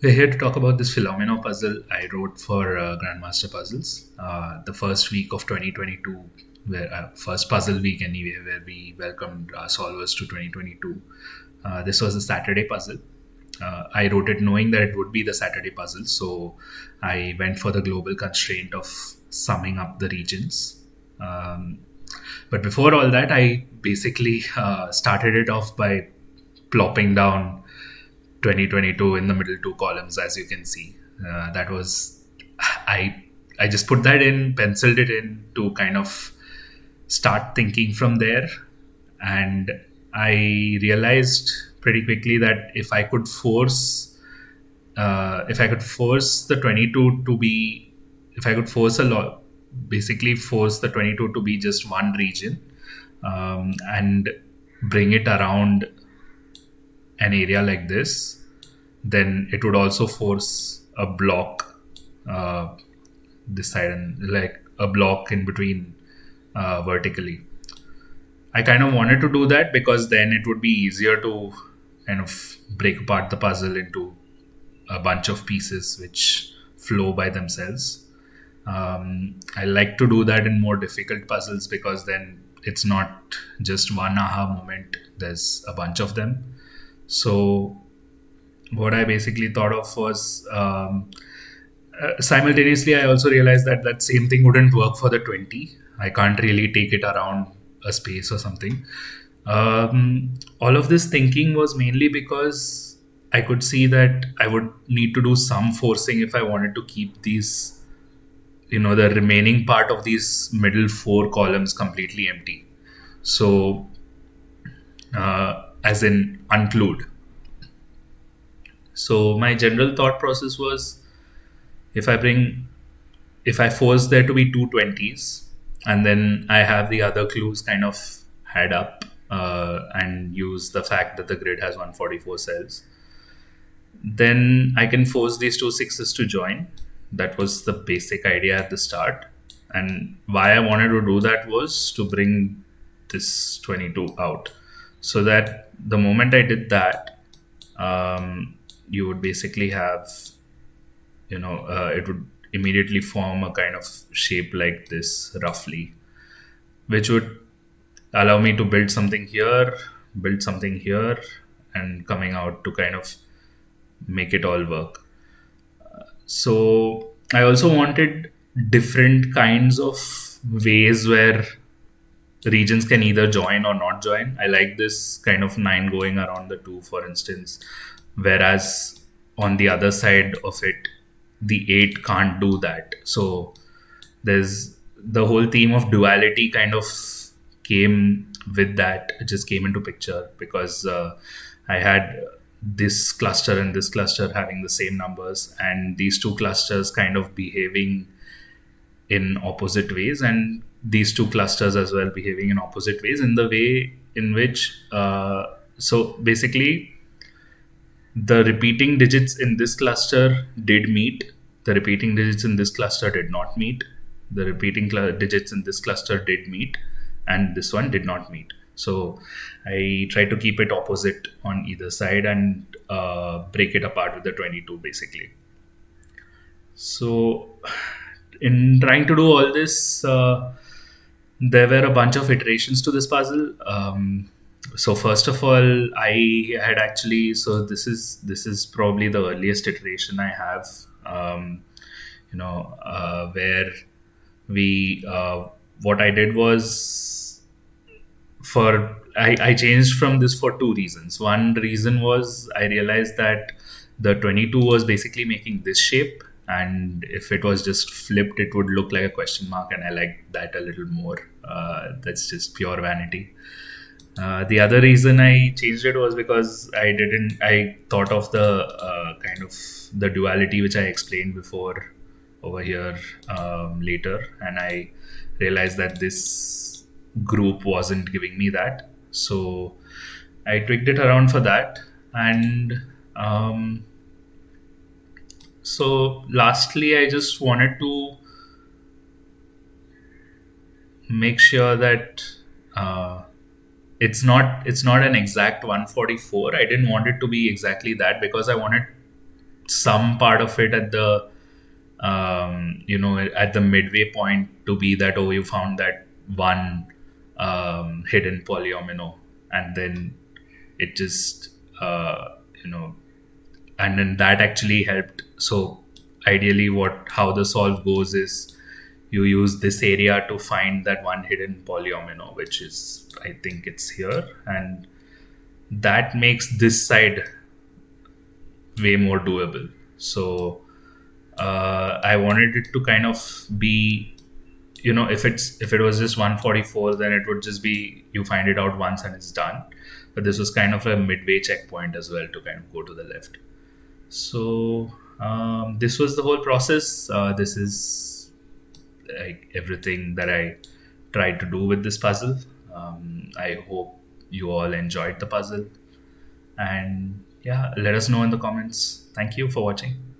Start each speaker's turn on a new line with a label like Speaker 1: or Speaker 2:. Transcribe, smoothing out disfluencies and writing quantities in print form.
Speaker 1: We're here to talk about this Philomeno puzzle I wrote for Grandmaster Puzzles. The first week of 2022, where first puzzle week anyway, where we welcomed solvers to 2022. This was a Saturday puzzle. I wrote it knowing that it would be the Saturday puzzle, so I went for the global constraint of summing up the regions. Um, but before all that, I basically started it off by plopping down 2022 in the middle two columns, as you can see. That was I I just put that in, penciled it in to kind of start thinking from there, and I realized pretty quickly that if I could force the 22 to be, if I could force a lot, basically force the 22 to be just one region, and bring it around an area like this, then it would also force a block uh, this side and like a block in between vertically. I kind of wanted to do that because then it would be easier to kind of break apart the puzzle into a bunch of pieces which flow by themselves. I like to do that in more difficult puzzles because then it's not just one aha moment, there's a bunch of them. So what I basically thought of was simultaneously, I also realized that that same thing wouldn't work for the 20. I can't really take it around a space or something. All of this thinking was mainly because I could see that I would need to do some forcing if I wanted to keep these, the remaining part of these middle four columns completely empty. So, as in unclude. So, my general thought process was if I bring if I force there to be two twenties, and then I have the other clues kind of head up, and use the fact that the grid has 144 cells, then I can force these two sixes to join. That was the basic idea at the start. And why I wanted to do that was to bring this 22 out. So that the moment I did that, you would basically have, it would immediately form a kind of shape like this roughly, which would allow me to build something here, and coming out to kind of make it all work. So I also wanted different kinds of ways where regions can either join or not join. I like this kind of nine going around the two, for instance, whereas on the other side of it, the eight can't do that. So there's the whole theme of duality kind of came with that, it just came into picture because I had this cluster and this cluster having the same numbers, and these two clusters kind of behaving in opposite ways, and these two clusters as well behaving in opposite ways in the way in which so basically the repeating digits in this cluster did meet, the repeating digits in this cluster did not meet, the digits in this cluster did meet, and this one did not meet. So I try to keep it opposite on either side and break it apart with the 22 basically. So in trying to do all this, there were a bunch of iterations to this puzzle. So first of all, I had actually, so this is probably the earliest iteration I have. Where we what I did was, I changed from this for two reasons. One reason was I realized that the 22 was basically making this shape, and if it was just flipped it would look like a question mark, and I like that a little more. That's just pure vanity. The other reason I changed it was because I thought of the kind of the duality which I explained before over here, later, and I realized that this group wasn't giving me that. So I tweaked it around for that. And um, so lastly, I just wanted to make sure that uh, it's not an exact 144. I didn't want it to be exactly that because I wanted some part of it at the at the midway point to be that, oh, you found that one hidden polyomino, and then it just you know and then that actually helped. So ideally, what how the solve goes is you use this area to find that one hidden polyomino, which is, I think it's here, and that makes this side way more doable. So I wanted it to kind of be, if it was just 144, then it would just be you find it out once and it's done. But this was kind of a midway checkpoint as well to kind of go to the left. So this was the whole process. This is like everything that I tried to do with this puzzle. I hope you all enjoyed the puzzle. And yeah, let us know in the comments. Thank you for watching.